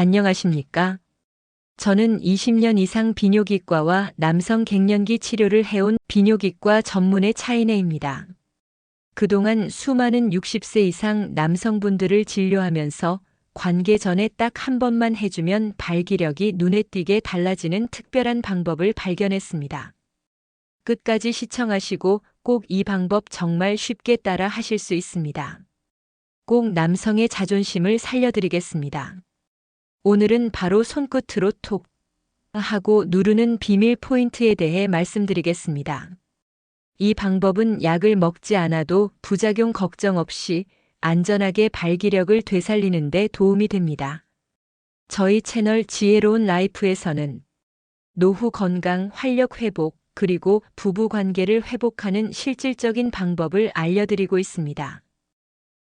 안녕하십니까? 저는 20년 이상 비뇨기과와 남성 갱년기 치료를 해온 비뇨기과 전문의 차인혜입니다. 그동안 수많은 60세 이상 남성분들을 진료하면서 관계 전에 딱 한 번만 해주면 발기력이 눈에 띄게 달라지는 특별한 방법을 발견했습니다. 끝까지 시청하시고 꼭 이 방법 정말 쉽게 따라 하실 수 있습니다. 꼭 남성의 자존심을 살려드리겠습니다. 오늘은 바로 손끝으로 톡 하고 누르는 비밀 포인트에 대해 말씀드리겠습니다. 이 방법은 약을 먹지 않아도 부작용 걱정 없이 안전하게 발기력을 되살리는 데 도움이 됩니다. 저희 채널 지혜로운 라이프에서는 노후 건강, 활력 회복, 그리고 부부 관계를 회복하는 실질적인 방법을 알려드리고 있습니다.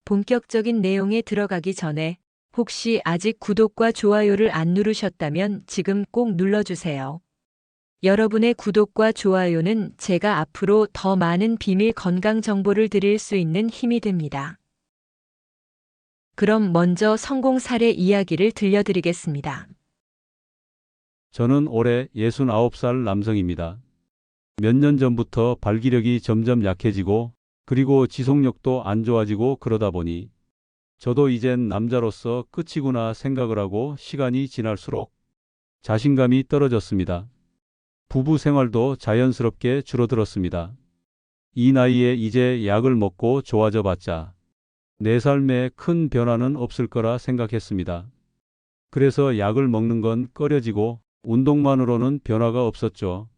본격적인 내용에 들어가기 전에 혹시 아직 구독과 좋아요를 안 누르셨다면 지금 꼭 눌러주세요. 여러분의 구독과 좋아요는 제가 앞으로 더 많은 비밀 건강 정보를 드릴 수 있는 힘이 됩니다. 그럼 먼저 성공 사례 이야기를 들려드리겠습니다. 저는 올해 69살 남성입니다. 몇 년 전부터 발기력이 점점 약해지고 그리고 지속력도 안 좋아지고 그러다 보니 저도 이젠 남자로서 끝이구나 생각을 하고 시간이 지날수록 자신감이 떨어졌습니다. 부부 생활도 자연스럽게 줄어들었습니다. 이 나이에 이제 약을 먹고 좋아져 봤자 내 삶에 큰 변화는 없을 거라 생각했습니다. 그래서 약을 먹는 건 꺼려지고 운동만으로는 변화가 없었죠.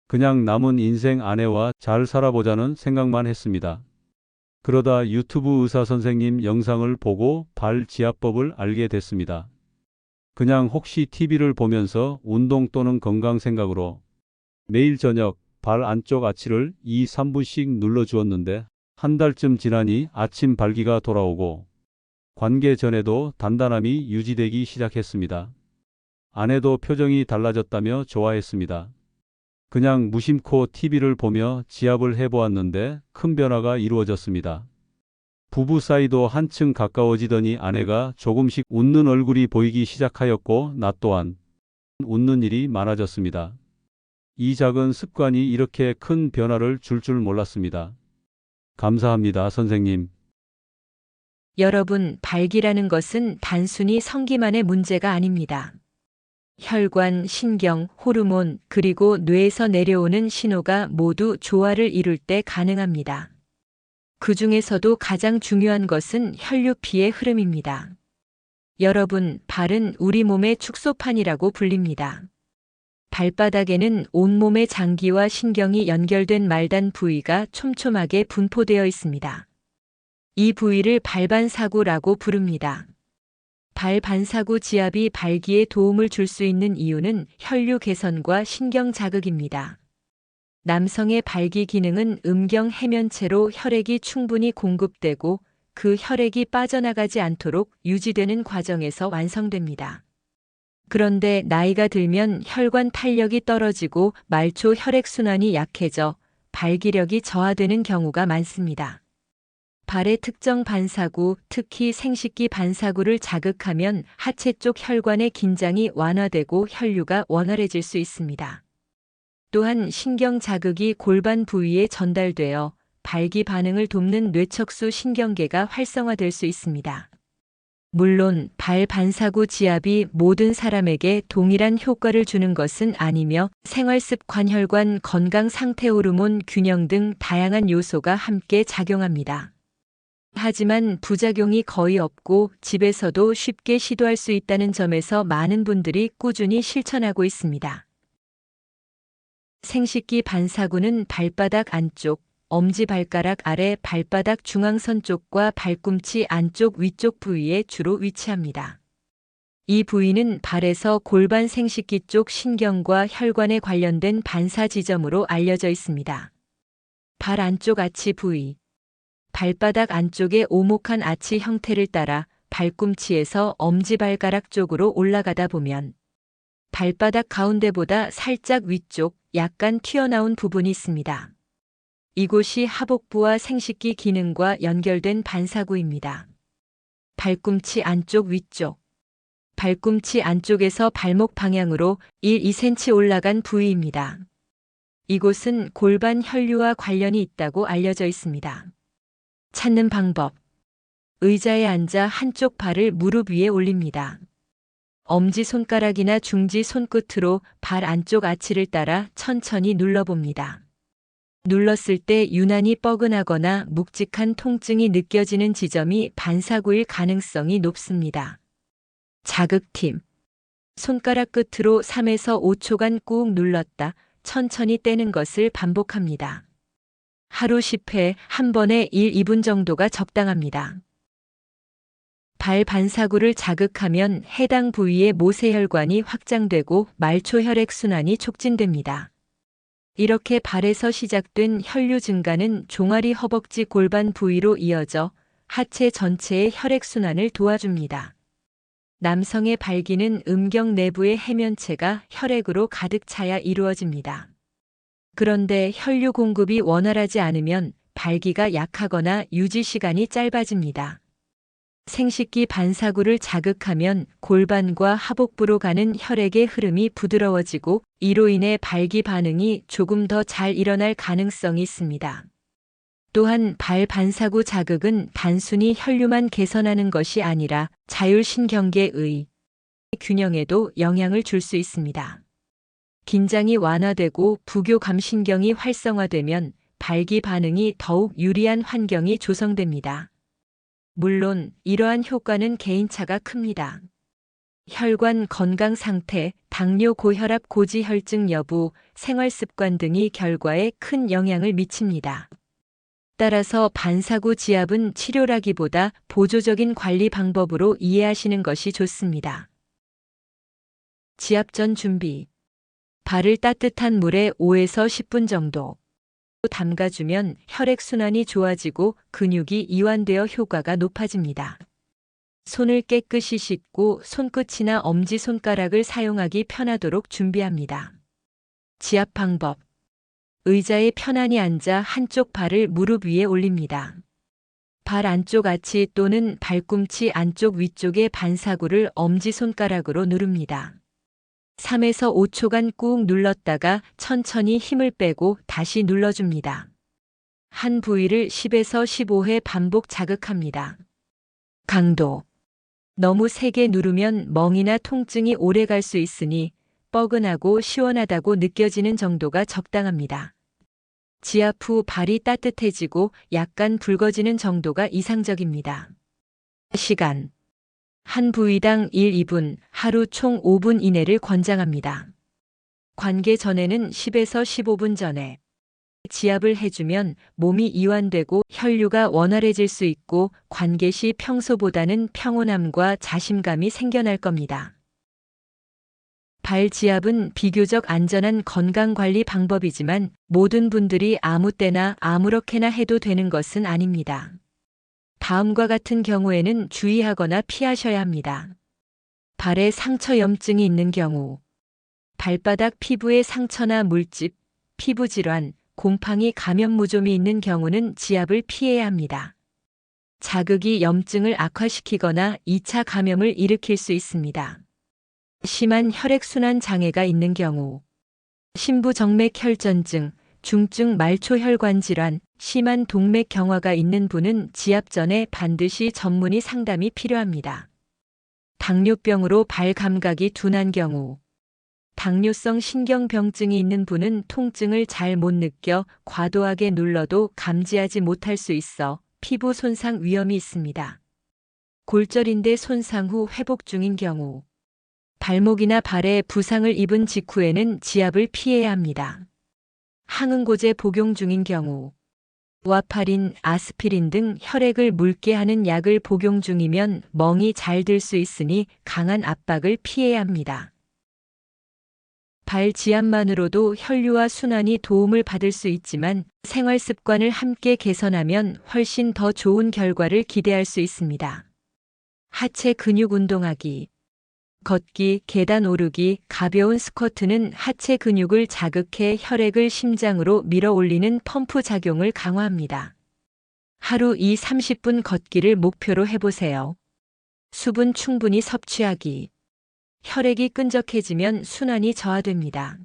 그냥 남은 인생 아내와 잘 살아보자는 생각만 했습니다. 그러다 유튜브 의사 선생님 영상을 보고 발지압법을 알게 됐습니다. 그냥 혹시 TV를 보면서 운동 또는 건강 생각으로 매일 저녁 발 안쪽 아치를 2, 3분씩 눌러주었는데 한 달쯤 지나니 아침 발기가 돌아오고 관계 전에도 단단함이 유지되기 시작했습니다. 아내도 표정이 달라졌다며 좋아했습니다. 그냥 무심코 TV를 보며 지압을 해보았는데 큰 변화가 이루어졌습니다. 부부 사이도 한층 가까워지더니 아내가 조금씩 웃는 얼굴이 보이기 시작하였고 나 또한 웃는 일이 많아졌습니다. 이 작은 습관이 이렇게 큰 변화를 줄 줄 몰랐습니다. 감사합니다, 선생님. 여러분, 발기라는 것은 단순히 성기만의 문제가 아닙니다. 혈관, 신경, 호르몬, 그리고 뇌에서 내려오는 신호가 모두 조화를 이룰 때 가능합니다. 그 중에서도 가장 중요한 것은 혈류피의 흐름입니다. 여러분, 발은 우리 몸의 축소판이라고 불립니다. 발바닥에는 온몸의 장기와 신경이 연결된 말단 부위가 촘촘하게 분포되어 있습니다. 이 부위를 발반사구라고 부릅니다. 발반사구 지압이 발기에 도움을 줄 수 있는 이유는 혈류 개선과 신경 자극입니다. 남성의 발기 기능은 음경 해면체로 혈액이 충분히 공급되고 그 혈액이 빠져나가지 않도록 유지되는 과정에서 완성됩니다. 그런데 나이가 들면 혈관 탄력이 떨어지고 말초 혈액순환이 약해져 발기력이 저하되는 경우가 많습니다. 발의 특정 반사구, 특히 생식기 반사구를 자극하면 하체 쪽 혈관의 긴장이 완화되고 혈류가 원활해질 수 있습니다. 또한 신경 자극이 골반 부위에 전달되어 발기 반응을 돕는 뇌척수 신경계가 활성화될 수 있습니다. 물론 발 반사구 지압이 모든 사람에게 동일한 효과를 주는 것은 아니며 생활습관, 혈관, 건강 상태, 호르몬 균형 등 다양한 요소가 함께 작용합니다. 하지만 부작용이 거의 없고 집에서도 쉽게 시도할 수 있다는 점에서 많은 분들이 꾸준히 실천하고 있습니다. 생식기 반사구는 발바닥 안쪽, 엄지발가락 아래 발바닥 중앙선 쪽과 발꿈치 안쪽 위쪽 부위에 주로 위치합니다. 이 부위는 발에서 골반 생식기 쪽 신경과 혈관에 관련된 반사 지점으로 알려져 있습니다. 발 안쪽 아치 부위. 발바닥 안쪽의 오목한 아치 형태를 따라 발꿈치에서 엄지발가락 쪽으로 올라가다 보면 발바닥 가운데보다 살짝 위쪽, 약간 튀어나온 부분이 있습니다. 이곳이 하복부와 생식기 기능과 연결된 반사구입니다. 발꿈치 안쪽 위쪽. 발꿈치 안쪽에서 발목 방향으로 1-2cm 올라간 부위입니다. 이곳은 골반 혈류와 관련이 있다고 알려져 있습니다. 찾는 방법. 의자에 앉아 한쪽 발을 무릎 위에 올립니다. 엄지손가락이나 중지 손끝으로 발 안쪽 아치를 따라 천천히 눌러봅니다. 눌렀을 때 유난히 뻐근하거나 묵직한 통증이 느껴지는 지점이 반사구일 가능성이 높습니다. 자극팀. 손가락 끝으로 3에서 5초간 꾹 눌렀다 천천히 떼는 것을 반복합니다. 하루 10회, 한 번에 1-2분 정도가 적당합니다. 발 반사구를 자극하면 해당 부위의 모세혈관이 확장되고 말초 혈액순환이 촉진됩니다. 이렇게 발에서 시작된 혈류 증가는 종아리 허벅지 골반 부위로 이어져 하체 전체의 혈액순환을 도와줍니다. 남성의 발기는 음경 내부의 해면체가 혈액으로 가득 차야 이루어집니다. 그런데 혈류 공급이 원활하지 않으면 발기가 약하거나 유지 시간이 짧아집니다. 생식기 반사구를 자극하면 골반과 하복부로 가는 혈액의 흐름이 부드러워지고 이로 인해 발기 반응이 조금 더 잘 일어날 가능성이 있습니다. 또한 발 반사구 자극은 단순히 혈류만 개선하는 것이 아니라 자율신경계의 균형에도 영향을 줄 수 있습니다. 긴장이 완화되고 부교감신경이 활성화되면 발기 반응이 더욱 유리한 환경이 조성됩니다. 물론 이러한 효과는 개인차가 큽니다. 혈관 건강 상태, 당뇨 고혈압 고지혈증 여부, 생활습관 등이 결과에 큰 영향을 미칩니다. 따라서 반사구 지압은 치료라기보다 보조적인 관리 방법으로 이해하시는 것이 좋습니다. 지압 전 준비. 발을 따뜻한 물에 5에서 10분 정도 담가주면 혈액순환이 좋아지고 근육이 이완되어 효과가 높아집니다. 손을 깨끗이 씻고 손끝이나 엄지손가락을 사용하기 편하도록 준비합니다. 지압 방법. 의자에 편안히 앉아 한쪽 발을 무릎 위에 올립니다. 발 안쪽 아치 또는 발꿈치 안쪽 위쪽의 반사구를 엄지손가락으로 누릅니다. 3에서 5초간 꾹 눌렀다가 천천히 힘을 빼고 다시 눌러줍니다. 한 부위를 10에서 15회 반복 자극합니다. 강도. 너무 세게 누르면 멍이나 통증이 오래 갈 수 있으니 뻐근하고 시원하다고 느껴지는 정도가 적당합니다. 지압 후 발이 따뜻해지고 약간 붉어지는 정도가 이상적입니다. 시간. 한 부위당 1-2분, 하루 총 5분 이내를 권장합니다. 관계 전에는 10에서 15분 전에 지압을 해주면 몸이 이완되고 혈류가 원활해질 수 있고 관계 시 평소보다는 평온함과 자신감이 생겨날 겁니다. 발 지압은 비교적 안전한 건강관리 방법이지만 모든 분들이 아무 때나 아무렇게나 해도 되는 것은 아닙니다. 다음과 같은 경우에는 주의하거나 피하셔야 합니다. 발에 상처 염증이 있는 경우, 발바닥 피부에 상처나 물집, 피부질환, 곰팡이 감염 무좀이 있는 경우는 지압을 피해야 합니다. 자극이 염증을 악화시키거나 2차 감염을 일으킬 수 있습니다. 심한 혈액순환 장애가 있는 경우, 심부정맥혈전증, 중증 말초혈관 질환, 심한 동맥 경화가 있는 분은 지압 전에 반드시 전문의 상담이 필요합니다. 당뇨병으로 발 감각이 둔한 경우, 당뇨성 신경병증이 있는 분은 통증을 잘 못 느껴 과도하게 눌러도 감지하지 못할 수 있어 피부 손상 위험이 있습니다. 골절인대 손상 후 회복 중인 경우, 발목이나 발에 부상을 입은 직후에는 지압을 피해야 합니다. 항응고제 복용 중인 경우, 와파린, 아스피린 등 혈액을 묽게 하는 약을 복용 중이면 멍이 잘 들 수 있으니 강한 압박을 피해야 합니다. 발 지압만으로도 혈류와 순환이 도움을 받을 수 있지만 생활 습관을 함께 개선하면 훨씬 더 좋은 결과를 기대할 수 있습니다. 하체 근육 운동하기. 걷기, 계단 오르기, 가벼운 스쿼트는 하체 근육을 자극해 혈액을 심장으로 밀어 올리는 펌프 작용을 강화합니다. 하루 30분 걷기를 목표로 해보세요. 수분 충분히 섭취하기. 혈액이 끈적해지면 순환이 저하됩니다.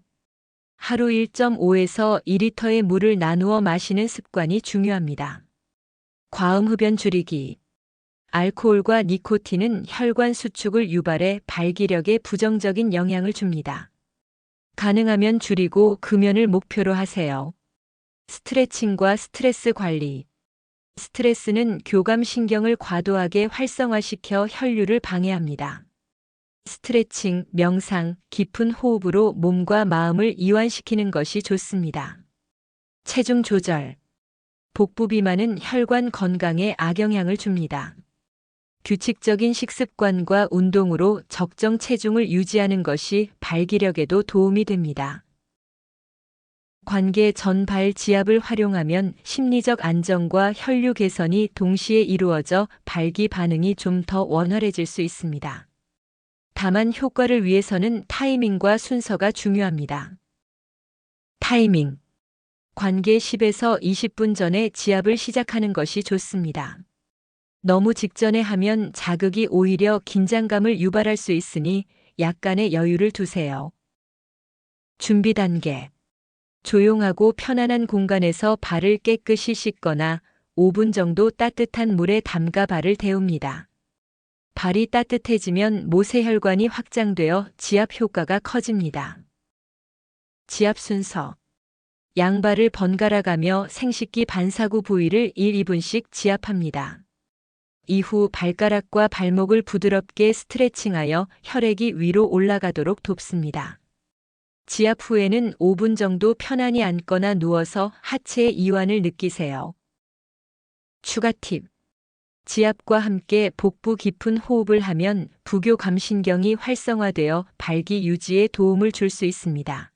하루 1.5에서 2리터의 물을 나누어 마시는 습관이 중요합니다. 과음 흡연 줄이기. 알코올과 니코틴은 혈관 수축을 유발해 발기력에 부정적인 영향을 줍니다. 가능하면 줄이고 금연을 목표로 하세요. 스트레칭과 스트레스 관리. 스트레스는 교감신경을 과도하게 활성화시켜 혈류를 방해합니다. 스트레칭, 명상, 깊은 호흡으로 몸과 마음을 이완시키는 것이 좋습니다. 체중 조절. 복부 비만은 혈관 건강에 악영향을 줍니다. 규칙적인 식습관과 운동으로 적정 체중을 유지하는 것이 발기력에도 도움이 됩니다. 관계 전발 지압을 활용하면 심리적 안정과 혈류 개선이 동시에 이루어져 발기 반응이 좀 더 원활해질 수 있습니다. 다만 효과를 위해서는 타이밍과 순서가 중요합니다. 타이밍. 관계 10에서 20분 전에 지압을 시작하는 것이 좋습니다. 너무 직전에 하면 자극이 오히려 긴장감을 유발할 수 있으니 약간의 여유를 두세요. 준비 단계. 조용하고 편안한 공간에서 발을 깨끗이 씻거나 5분 정도 따뜻한 물에 담가 발을 데웁니다. 발이 따뜻해지면 모세혈관이 확장되어 지압 효과가 커집니다. 지압 순서. 양발을 번갈아 가며 생식기 반사구 부위를 1-2분씩 지압합니다. 이후 발가락과 발목을 부드럽게 스트레칭하여 혈액이 위로 올라가도록 돕습니다. 지압 후에는 5분 정도 편안히 앉거나 누워서 하체의 이완을 느끼세요. 추가 팁. 지압과 함께 복부 깊은 호흡을 하면 부교감신경이 활성화되어 발기 유지에 도움을 줄 수 있습니다.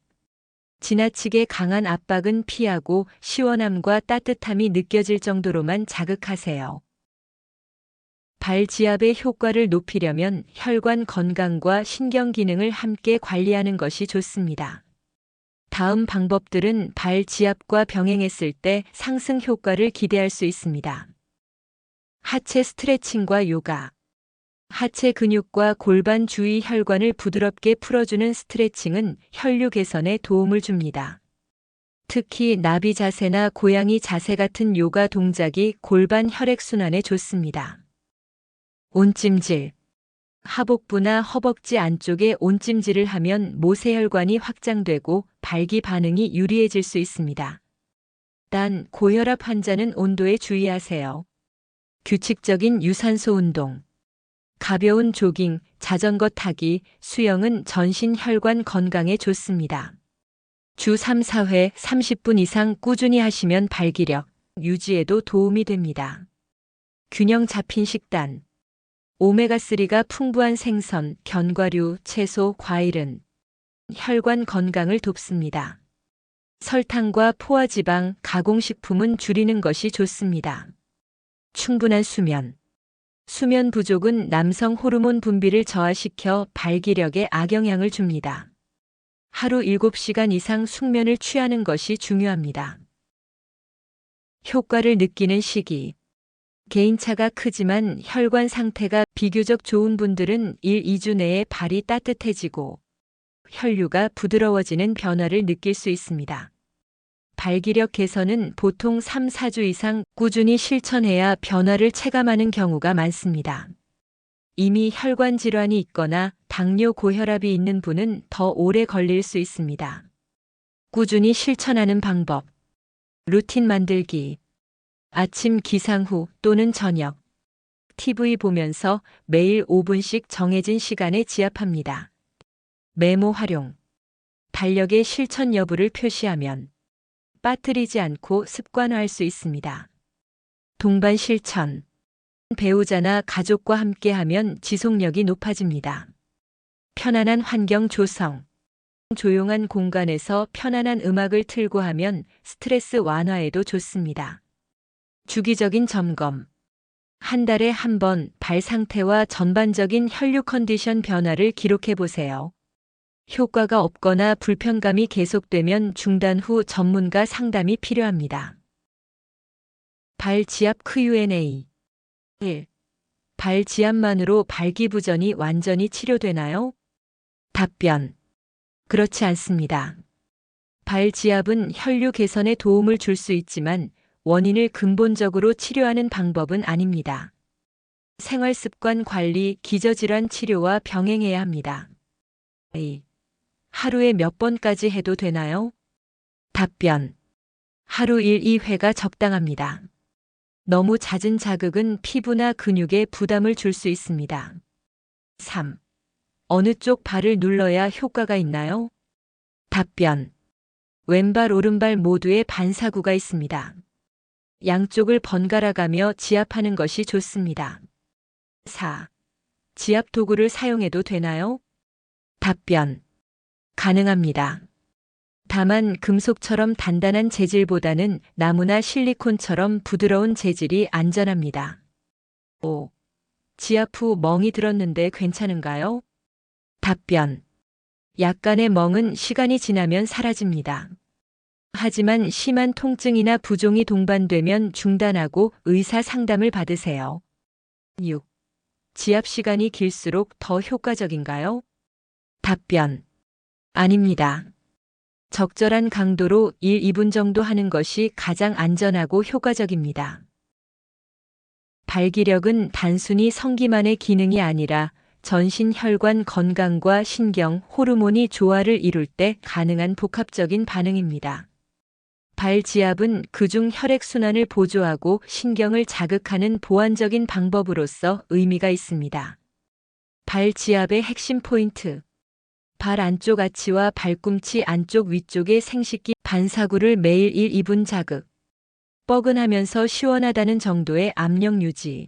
지나치게 강한 압박은 피하고 시원함과 따뜻함이 느껴질 정도로만 자극하세요. 발 지압의 효과를 높이려면 혈관 건강과 신경 기능을 함께 관리하는 것이 좋습니다. 다음 방법들은 발 지압과 병행했을 때 상승 효과를 기대할 수 있습니다. 하체 스트레칭과 요가. 하체 근육과 골반 주위 혈관을 부드럽게 풀어주는 스트레칭은 혈류 개선에 도움을 줍니다. 특히 나비 자세나 고양이 자세 같은 요가 동작이 골반 혈액순환에 좋습니다. 온찜질. 하복부나 허벅지 안쪽에 온찜질을 하면 모세혈관이 확장되고 발기 반응이 유리해질 수 있습니다. 단, 고혈압 환자는 온도에 주의하세요. 규칙적인 유산소 운동. 가벼운 조깅, 자전거 타기, 수영은 전신 혈관 건강에 좋습니다. 주 3-4회 30분 이상 꾸준히 하시면 발기력 유지에도 도움이 됩니다. 균형 잡힌 식단. 오메가3가 풍부한 생선, 견과류, 채소, 과일은 혈관 건강을 돕습니다. 설탕과 포화지방, 가공식품은 줄이는 것이 좋습니다. 충분한 수면. 수면 부족은 남성 호르몬 분비를 저하시켜 발기력에 악영향을 줍니다. 하루 7시간 이상 숙면을 취하는 것이 중요합니다. 효과를 느끼는 시기. 개인차가 크지만 혈관 상태가 비교적 좋은 분들은 1-2주 내에 발이 따뜻해지고 혈류가 부드러워지는 변화를 느낄 수 있습니다. 발기력 개선은 보통 3-4주 이상 꾸준히 실천해야 변화를 체감하는 경우가 많습니다. 이미 혈관 질환이 있거나 당뇨 고혈압이 있는 분은 더 오래 걸릴 수 있습니다. 꾸준히 실천하는 방법. 루틴 만들기. 아침 기상 후 또는 저녁. TV 보면서 매일 5분씩 정해진 시간에 지압합니다. 메모 활용. 달력에 실천 여부를 표시하면 빠뜨리지 않고 습관화할 수 있습니다. 동반 실천. 배우자나 가족과 함께하면 지속력이 높아집니다. 편안한 환경 조성. 조용한 공간에서 편안한 음악을 틀고 하면 스트레스 완화에도 좋습니다. 주기적인 점검. 한 달에 한 번 발 상태와 전반적인 혈류 컨디션 변화를 기록해 보세요. 효과가 없거나 불편감이 계속되면 중단 후 전문가 상담이 필요합니다. 발 지압 Q&A. 1. 발 지압만으로 발기부전이 완전히 치료되나요? 답변. 그렇지 않습니다. 발지압은 혈류 개선에 도움을 줄 수 있지만 원인을 근본적으로 치료하는 방법은 아닙니다. 생활습관 관리, 기저질환 치료와 병행해야 합니다. A. 하루에 몇 번까지 해도 되나요? 답변. 하루 1, 2회가 적당합니다. 너무 잦은 자극은 피부나 근육에 부담을 줄 수 있습니다. 3. 어느 쪽 발을 눌러야 효과가 있나요? 답변. 왼발, 오른발 모두에 반사구가 있습니다. 양쪽을 번갈아 가며 지압하는 것이 좋습니다. 4. 지압 도구를 사용해도 되나요? 답변. 가능합니다. 다만 금속처럼 단단한 재질보다는 나무나 실리콘처럼 부드러운 재질이 안전합니다. 5. 지압 후 멍이 들었는데 괜찮은가요? 답변. 약간의 멍은 시간이 지나면 사라집니다. 하지만 심한 통증이나 부종이 동반되면 중단하고 의사 상담을 받으세요. 6. 지압 시간이 길수록 더 효과적인가요? 답변. 아닙니다. 적절한 강도로 1, 2분 정도 하는 것이 가장 안전하고 효과적입니다. 발기력은 단순히 성기만의 기능이 아니라 전신 혈관 건강과 신경, 호르몬이 조화를 이룰 때 가능한 복합적인 반응입니다. 발지압은 그중 혈액순환을 보조하고 신경을 자극하는 보완적인 방법으로서 의미가 있습니다. 발지압의 핵심 포인트. 발 안쪽 아치와 발꿈치 안쪽 위쪽의 생식기 반사구를 매일 1, 2분 자극. 뻐근하면서 시원하다는 정도의 압력 유지.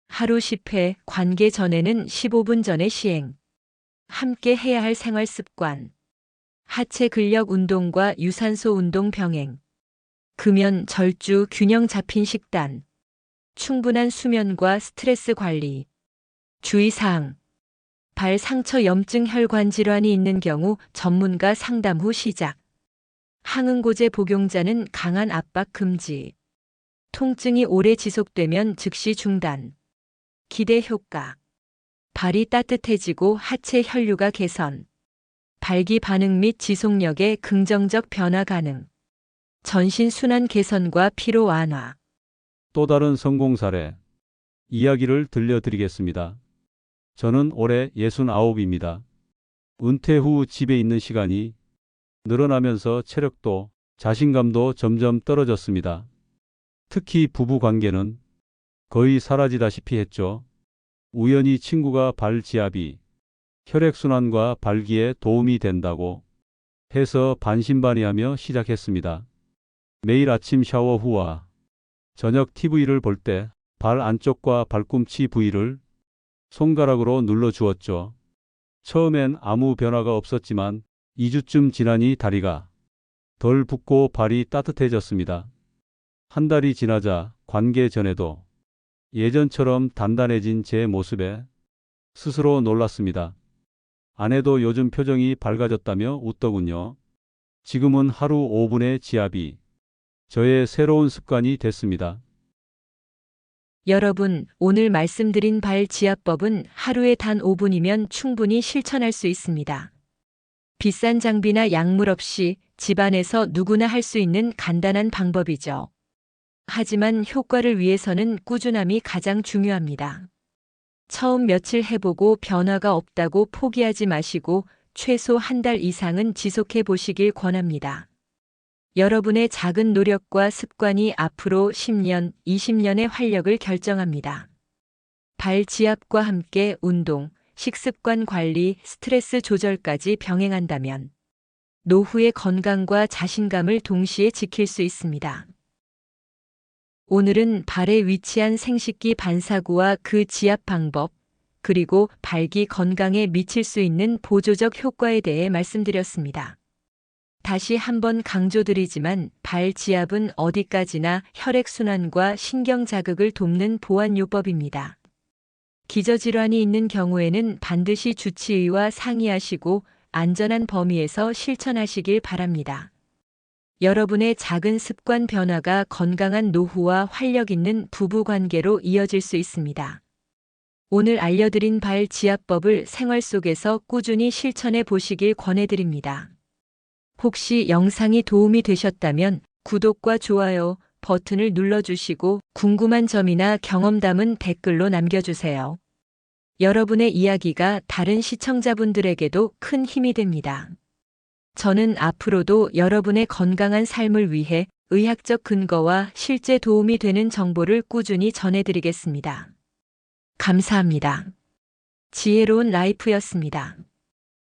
하루 10회, 관계 전에는 15분 전에 시행. 함께 해야 할 생활 습관. 하체 근력 운동과 유산소 운동 병행. 금연, 절주, 균형 잡힌 식단. 충분한 수면과 스트레스 관리. 주의사항. 발 상처, 염증, 혈관 질환이 있는 경우 전문가 상담 후 시작. 항응고제 복용자는 강한 압박 금지. 통증이 오래 지속되면 즉시 중단. 기대 효과. 발이 따뜻해지고 하체 혈류가 개선. 발기 반응 및 지속력에 긍정적 변화 가능. 전신 순환 개선과 피로 완화. 또 다른 성공 사례 이야기를 들려드리겠습니다. 저는 올해 69입니다. 은퇴 후 집에 있는 시간이 늘어나면서 체력도 자신감도 점점 떨어졌습니다. 특히 부부 관계는 거의 사라지다시피 했죠. 우연히 친구가 발지압이 혈액순환과 발기에 도움이 된다고 해서 반신반의하며 시작했습니다. 매일 아침 샤워 후와 저녁 TV를 볼 때 발 안쪽과 발꿈치 부위를 손가락으로 눌러 주었죠. 처음엔 아무 변화가 없었지만 2주쯤 지나니 다리가 덜 붓고 발이 따뜻해졌습니다. 한 달이 지나자 관계 전에도 예전처럼 단단해진 제 모습에 스스로 놀랐습니다. 아내도 요즘 표정이 밝아졌다며 웃더군요. 지금은 하루 5분의 지압이 저의 새로운 습관이 됐습니다. 여러분, 오늘 말씀드린 발지압법은 하루에 단 5분이면 충분히 실천할 수 있습니다. 비싼 장비나 약물 없이 집안에서 누구나 할 수 있는 간단한 방법이죠. 하지만 효과를 위해서는 꾸준함이 가장 중요합니다. 처음 며칠 해보고 변화가 없다고 포기하지 마시고 최소 한 달 이상은 지속해 보시길 권합니다. 여러분의 작은 노력과 습관이 앞으로 10년, 20년의 활력을 결정합니다. 발지압과 함께 운동, 식습관 관리, 스트레스 조절까지 병행한다면 노후의 건강과 자신감을 동시에 지킬 수 있습니다. 오늘은 발에 위치한 생식기 반사구와 그 지압 방법, 그리고 발기 건강에 미칠 수 있는 보조적 효과에 대해 말씀드렸습니다. 다시 한번 강조드리지만 발지압은 어디까지나 혈액순환과 신경자극을 돕는 보완요법입니다. 기저질환이 있는 경우에는 반드시 주치의와 상의하시고 안전한 범위에서 실천하시길 바랍니다. 여러분의 작은 습관 변화가 건강한 노후와 활력 있는 부부 관계로 이어질 수 있습니다. 오늘 알려드린 발지압법을 생활 속에서 꾸준히 실천해 보시길 권해드립니다. 혹시 영상이 도움이 되셨다면 구독과 좋아요 버튼을 눌러주시고 궁금한 점이나 경험담은 댓글로 남겨주세요. 여러분의 이야기가 다른 시청자분들에게도 큰 힘이 됩니다. 저는 앞으로도 여러분의 건강한 삶을 위해 의학적 근거와 실제 도움이 되는 정보를 꾸준히 전해드리겠습니다. 감사합니다. 지혜로운 라이프였습니다.